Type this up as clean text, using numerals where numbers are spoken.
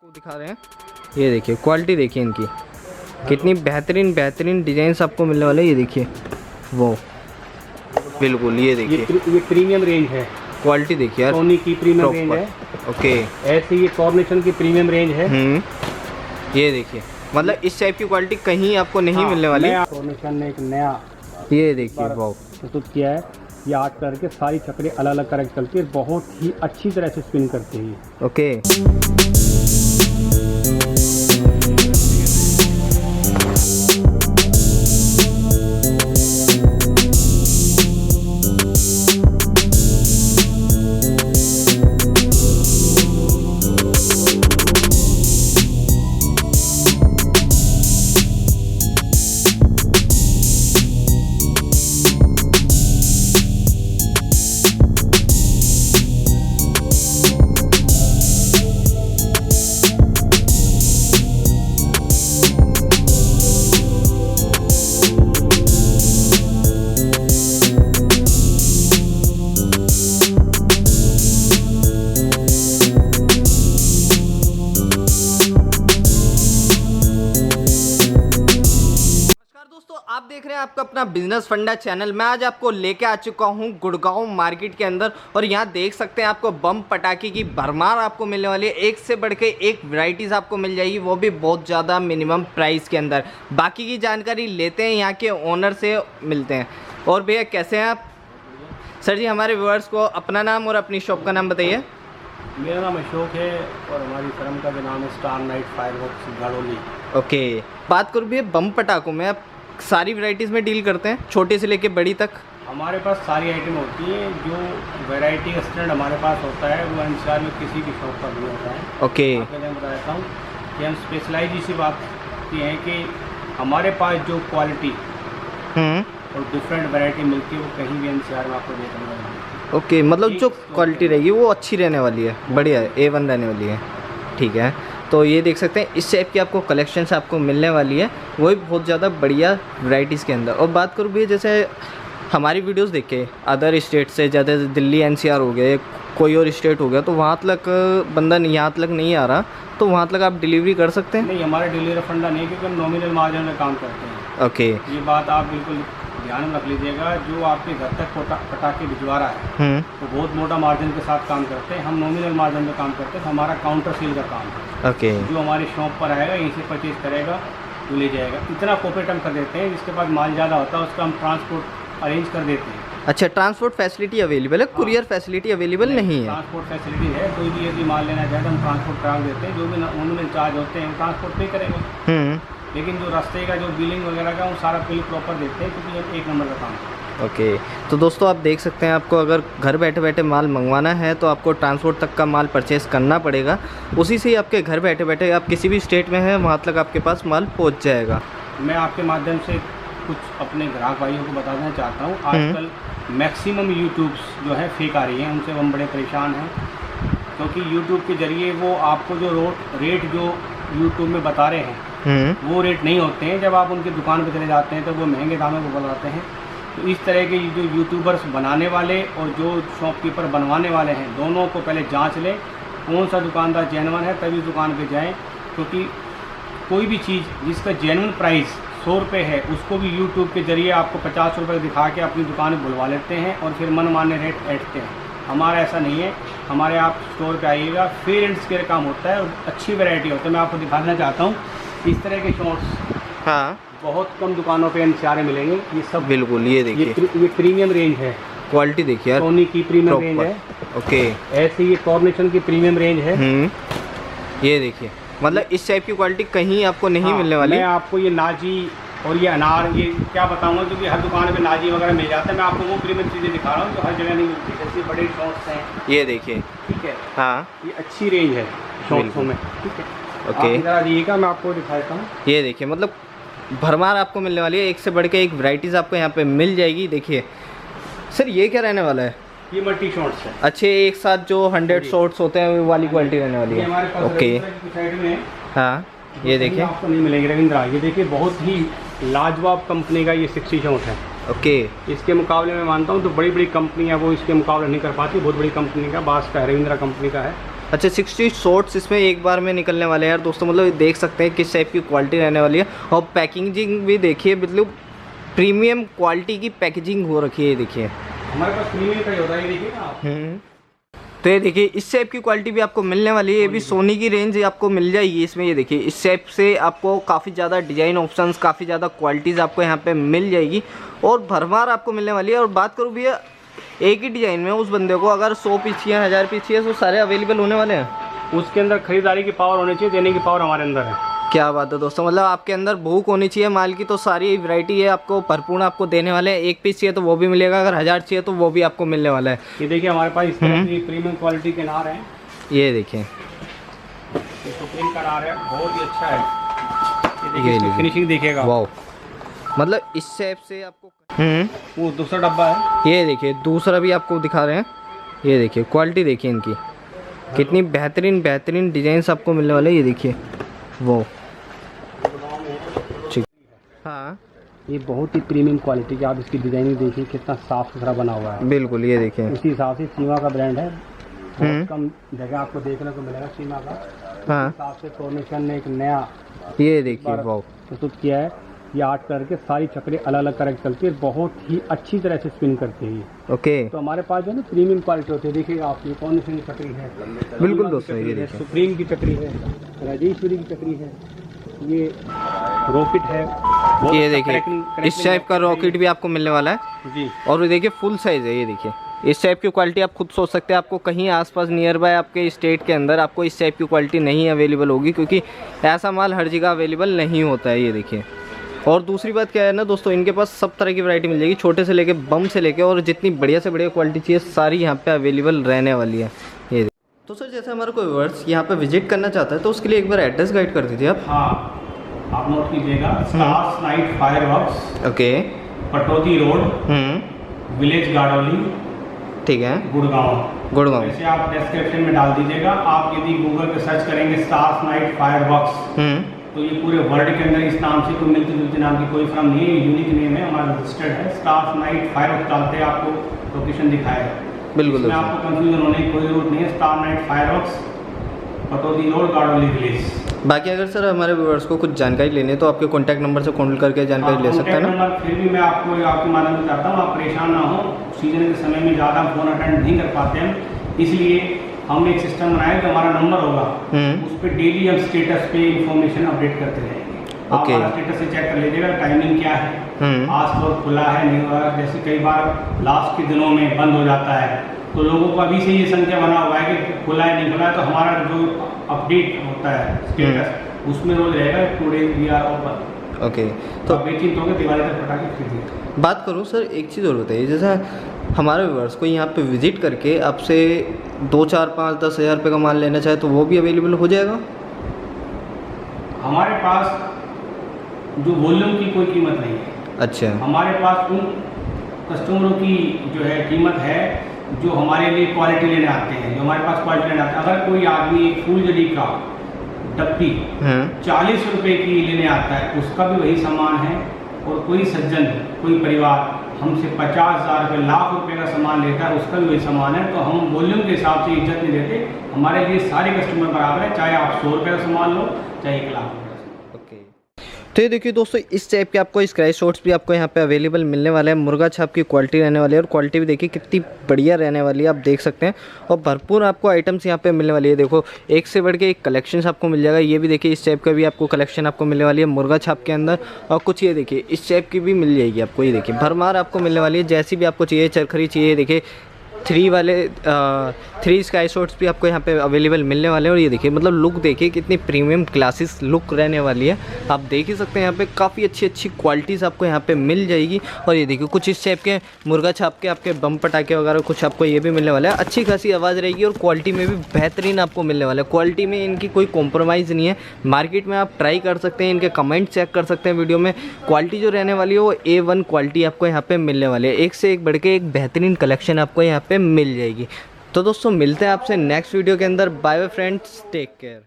आपको दिखा रहे हैं, ये देखिए क्वालिटी देखिए इनकी कितनी बेहतरीन डिजाइन्स आपको मिलने वाले हैं। ये देखिए वो बिल्कुल ये देखिए ये प्रीमियम रेंज है। क्वालिटी देखिए यार, सोनी की प्रीमियम रेंज है। ओके, ऐसे ये कॉर्नेशन की प्रीमियम रेंज है। ये देखिए मतलब इस टाइप की क्वालिटी कहीं आपको नहीं मिलने वाली। कॉर्नेशन ने एक नया ये देखिए वाओ प्रस्तुत किया है। ये 8 कलर के सारी चक्रें अलग अलग करके चलती है, बहुत ही अच्छी तरह से स्पिन करते हैं। ओके आप देख रहे हैं आपका अपना बिजनेस फंडा चैनल। मैं आज आपको लेके आ चुका हूं गुड़गांव मार्केट के अंदर और यहां देख सकते हैं आपको बम पटाखे की भरमार आपको मिलने वाली है। एक से बढ़ के एक वैरायटीज़ आपको मिल जाएगी, वो भी बहुत ज़्यादा मिनिमम प्राइस के अंदर। बाकी की जानकारी लेते हैं यहाँ के ओनर से, मिलते हैं। और भैया कैसे हैं आप? सर जी हमारे व्यूअर्स को अपना नाम और अपनी शॉप का नाम बताइए। मेरा नाम अशोक है और हमारी फर्म का भी नाम है स्टार नाइट फायरवर्क्स गड़ोली। ओके, बात करूँ भैया बम पटाखों में, आप सारी वैरायटीज़ में डील करते हैं, छोटे से लेके बड़ी तक? हमारे पास सारी आइटम होती है। जो वैरायटी का स्टैंड हमारे पास होता है वो एनसीआर में किसी भी शॉप पर नहीं होता है। ओके, मैं बता देता हूँ कि हम स्पेशलाइज इसी बात की है कि हमारे पास जो क्वालिटी और डिफरेंट वैरायटी मिलती है वो कहीं भी एनसीआर में आपको देखने को नहीं मिलती। ओके, मतलब जो क्वालिटी रहेगी वो अच्छी रहने वाली है, बढ़िया है, A1 रहने वाली है। ठीक है, तो ये देख सकते हैं इस टाइप की आपको कलेक्शंस आपको मिलने वाली है, वो भी बहुत ज़्यादा बढ़िया वैरायटीज़ के अंदर। और बात करूँ भी जैसे हमारी वीडियोस देख के अदर स्टेट से, ज़्यादा दिल्ली एनसीआर हो गए, कोई और स्टेट हो गया, तो वहाँ तक बंदा यहाँ तक नहीं आ रहा, तो वहाँ तक आप डिलीवरी कर सकते हैं? नहीं, हमारा डिलीवरी फंडा नहीं है क्योंकि हम नॉमिनल मार्जिन में काम करते हैं। ओके, ये बात आप बिल्कुल ध्यान में रख लीजिएगा। जो आपके घर तक पटाखे भिजवा रहा है तो बहुत मोटा मार्जिन के साथ काम करते हैं। हम नॉमिनल मार्जिन में काम करते हैं, तो हमारा काउंटर सील का काम है। ओके, जो हमारी शॉप पर आएगा यहीं से परचेज करेगा तो ले जाएगा। इतना कॉपरेट हम कर देते हैं, जिसके पास माल ज़्यादा होता है उसका हम ट्रांसपोर्ट अरेंज कर देते हैं। अच्छा, ट्रांसपोर्ट फैसिलिटी अवेलेबल है? कुरियर फैसिलिटी अवेलेबल नहीं है? ट्रांसपोर्ट फैसिलिटी है, कोई भी यदि माल लेना चाहे तो हम ट्रांसपोर्ट करा देते हैं। जो भी उनमें चार्ज होते हैं ट्रांसपोर्ट पे करेंगे, लेकिन जो रास्ते का जो बिलिंग वगैरह का वो सारा बिल प्रॉपर देते हैं क्योंकि ये 1 नंबर का काम है। ओके, तो दोस्तों आप देख सकते हैं, आपको अगर घर बैठे बैठे माल मंगवाना है तो आपको ट्रांसपोर्ट तक का माल परचेस करना पड़ेगा। उसी से ही आपके घर बैठे बैठे आप किसी भी स्टेट में हैं वहाँ तक आपके पास माल पहुँच जाएगा। मैं आपके माध्यम से कुछ अपने ग्राहक भाइयों को बताना चाहता हूँ। आजकल मैक्सिमम यूट्यूब्स जो है फेक आ रही हैं, उनसे हम बड़े परेशान हैं क्योंकि यूट्यूब के ज़रिए वो आपको जो रेट जो यूट्यूब में बता रहे हैं वो रेट नहीं होते हैं। जब आप उनकी दुकान पर चले जाते हैं तो वो महंगे दामों को बताते हैं। तो इस तरह के जो यूट्यूबर्स बनाने वाले और जो शॉपकीपर बनवाने वाले हैं, दोनों को पहले जांच लें कौन सा दुकानदार जेन्युइन है, तभी दुकान पे जाएं। क्योंकि कोई भी चीज़ जिसका जेन्युइन प्राइस 100 रुपये है उसको भी यूट्यूब के ज़रिए आपको 50 रुपये दिखा के अपनी दुकान में बुलवा लेते हैं और फिर मनमाने रेट ऐंठते हैं। हमारा ऐसा नहीं है। हमारे आप स्टोर पे आइएगा, फेयर एंड स्क्वेयर काम होता है और अच्छी वैरायटी होती है। मैं आपको दिखाना चाहता हूँ इस तरह के शॉर्ट्स। हाँ, बहुत कम दुकानों पे एनसीआर में मिलेंगे। ये सब बिल्कुल ये देखिए ये प्रीमियम रेंज है। क्वालिटी देखिए यार, सोनी की प्रीमियम रेंज है। ओके, ऐसे ये कॉर्नेशन की प्रीमियम रेंज है। ये देखिए मतलब इस टाइप की क्वालिटी कहीं आपको नहीं मिलने वाली। मैं आपको ये नाजी और ये अनार ये क्या बताऊंगा, क्योंकि हर दुकान पे नाजी वगैरह मिल जाता है। मैं आपको वो प्रीमियम चीज़ें दिखा रहा हूँ जो हर जगह नहीं मिलती, जैसे बड़े शॉर्ट्स हैं। ये देखिए, ठीक है, हाँ, ये अच्छी रेंज है शॉर्ट्सों में, ठीक है। ओके, इधर आ जाइएगा, मैं आपको दिखाता हूँ। ये देखिए मतलब भरमार आपको मिलने वाली है, एक से बढ़ के एक वैरायटीज़ आपको यहाँ पे मिल जाएगी। देखिए सर ये क्या रहने वाला है? ये मल्टी शॉर्ट्स है। अच्छे, एक साथ जो 100 शॉर्ट्स होते हैं वो वाली क्वालिटी रहने वाली है। ओके, हाँ, ये देखिए आपको नहीं मिलेगी रविंद्रा। ये देखिए बहुत ही लाजवाब कंपनी का ये 60 शॉट है। ओके, इसके मुकाबले में मानता हूँ तो बड़ी बड़ी कंपनी है वो इसके मुकाबले नहीं कर पाती। बहुत बड़ी कंपनी का बास का है, रविंद्रा कंपनी का है। अच्छा 60 शॉट्स इसमें एक बार में निकलने वाले हैं यार दोस्तों, मतलब देख सकते हैं किस टाइप की क्वालिटी रहने वाली है। और पैकेजिंग भी देखिए, मतलब प्रीमियम क्वालिटी की पैकेजिंग हो रखी है, देखिए हमारे पास प्रीमियम का ही होता है, ये देखिए ना आप। तो ये देखिए इस टाइप की क्वालिटी भी आपको मिलने वाली है। ये भी सोनी की रेंज आपको मिल जाएगी इसमें। ये देखिए इस टाइप से आपको काफ़ी ज़्यादा डिज़ाइन ऑप्शंस, काफ़ी ज़्यादा क्वालिटीज़ आपको यहाँ पे मिल जाएगी और भरमार आपको मिलने वाली है। और बात करूँ भैया एक ही डिज़ाइन में उस बंदे को अगर 100 पीस चाहिए, 1000 पीस चाहिए, तो सारे अवेलेबल होने वाले हैं। उसके अंदर खरीदारी की पावर होनी चाहिए, देने की पावर हमारे अंदर है। क्या बात है दोस्तों, मतलब आपके अंदर भूख होनी चाहिए माल की, तो सारी वैरायटी है आपको भरपूर आपको देने वाले हैं। एक पीस चाहिए तो वो भी मिलेगा, अगर 1000 चाहिए तो वो भी आपको मिलने वाला है। ये देखिए हमारे पास इस तरह की प्रीमियम क्वालिटी के नार हैं। ये देखिए सुप्रीम का नार है, बहुत ही अच्छा है। ये देखिए फिनिशिंग देखिएगा, वाओ, मतलब इस शेप से आपको वो दूसरा डब्बा है। ये देखिए दूसरा भी आपको दिखा रहे हैं। ये देखिए क्वालिटी देखिए इनकी कितनी बेहतरीन बेहतरीन डिजाइन्स आपको मिलने वाले हैं। ये देखिए वो ठीक, हाँ ये बहुत ही प्रीमियम क्वालिटी की, आप इसकी डिजाइनिंग देखिए कितना साफ सुथरा बना हुआ है। बिल्कुल, ये देखिए उसी हिसाब से सीमा का ब्रांड है, बहुत कम जगह आपको देखने को मिलेगा सीमा का। हाँ हिसाब से टोर्नेशन ने एक नया ये देखिए वाओ प्रस्तुत किया है। ये 8 कलर के सारी चक्रें अलग अलग करके चलती है, बहुत ही अच्छी तरह से स्पिन करती है। ओके, तो हमारे पास जो है ना प्रीमियम क्वालिटी होती है। देखिएगा आप, ये कौन सी चक्री है, बिल्कुल दोस्तों, ये देखिए सुप्रीम की चक्री है, राजेश्वरी की चक्री है, ये रॉकेट है। ये देखिए इस टाइप का रॉकेट भी आपको मिलने वाला है जी। और ये देखिए फुल साइज है। ये देखिए इस टाइप की क्वालिटी आप खुद सोच सकते हैं, आपको कहीं आसपास नियर बाय आपके स्टेट के अंदर आपको इस टाइप की क्वालिटी नहीं अवेलेबल होगी, क्योंकि ऐसा माल हर जगह अवेलेबल नहीं होता है। ये देखिए, और दूसरी बात क्या है ना दोस्तों, इनके पास सब तरह की वैरायटी मिल जाएगी, छोटे से लेके बम से लेके, और जितनी बढ़िया से बढ़िया क्वालिटी चाहिए सारी यहाँ पे अवेलेबल रहने वाली है। ये तो सर जैसे हमारा कोई व्यूअर्स यहाँ पे विजिट करना चाहता है तो उसके लिए एक बार एड्रेस गाइड कर दीजिए आप। हाँ, आप नोट कीजिएगा, stars night fireworks, okay, Pataudi road, village Gadauli, ठीक है, गुड़गांव। वैसे आप डिस्क्रिप्शन में डाल दीजिएगा। आप यदि गूगल पे सर्च करेंगे स्टार्स नाइट फायरवर्क्स, तो ये पूरे वर्ल्ड के अंदर इस नाम से कोई मिलती जुलती नाम की कोई फर्म नहीं है, यूनिक नेम है, हमारा रजिस्टर्ड है। स्टार्स नाइट फायरवर्क्स डालते हैं, आपको लोकेशन दिखाएगा। बिल्कुल, इसमें आपको कंफ्यूजन होने की कोई जरूरत नहीं है। Star night fireworks, Pataudi road, Gadauli village. बाकी अगर सर हमारे व्यूअर्स को कुछ जानकारी लेनी है तो आपके कॉन्टैक्ट नंबर से कॉन्टैक्ट करके जानकारी ले सकते हैं ना। फिर भी मैं आपको आपके माध्यम से चाहता हूँ आप परेशान ना हो, सीजन के समय में ज़्यादा फोन अटेंड नहीं कर पाते हैं, इसलिए हमने एक सिस्टम बनाया कि हमारा नंबर होगा, उस पर डेली हम स्टेटस पे इंफॉर्मेशन अपडेट करते रहेंगे। आप हमारा स्टेटस से चेक कर लीजिएगा टाइमिंग क्या है, आज स्टोर खुला है नहीं हुआ। जैसे कई बार लास्ट के दिनों में बंद हो जाता है, तो लोगों को अभी से ये संख्या बना हुआ है कि खुला है नहीं खुला है, तो हमारा जो अपडेट होता है स्टेटस उसमें रोज रहेगा today we are open. Okay, तो बेचिंत होकर दिवाली तक पटाखे खरीदिए। बात करूँ सर एक चीज़ और बताइए, जैसा हमारे व्यूअर्स को यहाँ पे विजिट करके आपसे 2, 4, 5, 10 हज़ार रुपये का माल लेना चाहे तो वो भी अवेलेबल हो जाएगा? हमारे पास जो वॉल्यूम की कोई कीमत नहीं है। अच्छा, हमारे पास उन कस्टमरों की जो है कीमत है जो हमारे लिए क्वालिटी लेने आते हैं, जो हमारे पास क्वालिटी लेने आते हैं। अगर कोई आदमी एक फूलझड़ी का डब्बी 40 रुपए की लेने आता है, उसका भी वही सामान है। और कोई सज्जन, कोई परिवार हमसे 50,000 रुपये, लाख रुपए का सामान लेता है, उसका भी वही सामान है। तो हम वॉल्यूम के हिसाब से इज्जत नहीं देते, हमारे लिए सारे कस्टमर बराबर है, चाहे आप 100 रुपये का सामान लो चाहे 1 लाख। तो ये देखिए दोस्तों इस टाइप के आपको स्क्रैच शॉट्स भी आपको यहाँ पे अवेलेबल मिलने वाले हैं। मुर्गा छाप की क्वालिटी रहने वाली है और क्वालिटी भी देखिए कितनी बढ़िया रहने वाली है, आप देख सकते हैं। और भरपूर आपको आइटम्स यहाँ पे मिलने वाली है। देखो एक से बढ़ के एक कलेक्शंस आपको मिल जाएगा। ये भी देखिए इस टाइप का भी आपको कलेक्शन आपको मिलने वाली है मुर्गा छाप के अंदर। और कुछ ये देखिए इस टाइप की भी मिल जाएगी आपको। ये देखिए भरमार आपको मिलने वाली है, जैसी भी आपको चाहिए, चरखरी चाहिए, देखिए 3 स्काई शॉट्स भी आपको यहाँ पे अवेलेबल मिलने वाले हैं। और ये देखिए मतलब लुक देखिए कितनी प्रीमियम क्लासेस लुक रहने वाली है, आप देख ही सकते हैं। यहाँ पे काफ़ी अच्छी क्वालिटीज़ आपको यहाँ पे मिल जाएगी। और ये देखिए कुछ इस टाइप के मुर्गा छाप के आपके बम पटाखे वगैरह कुछ आपको ये भी मिलने वाला है। अच्छी खासी आवाज़ रहेगी और क्वालिटी में भी बेहतरीन आपको मिलने वाला है। क्वालिटी में इनकी कोई कॉम्प्रोमाइज़ नहीं है। मार्केट में आप ट्राई कर सकते हैं, इनके कमेंट चेक कर सकते हैं वीडियो में। क्वालिटी जो रहने वाली है वो A1 क्वालिटी आपको यहाँ पे मिलने वाली है। एक से एक बढ़ के एक बेहतरीन कलेक्शन आपको यहाँ पे मिल जाएगी। तो दोस्तों मिलते हैं आपसे नेक्स्ट वीडियो के अंदर। Bye bye friends, take care.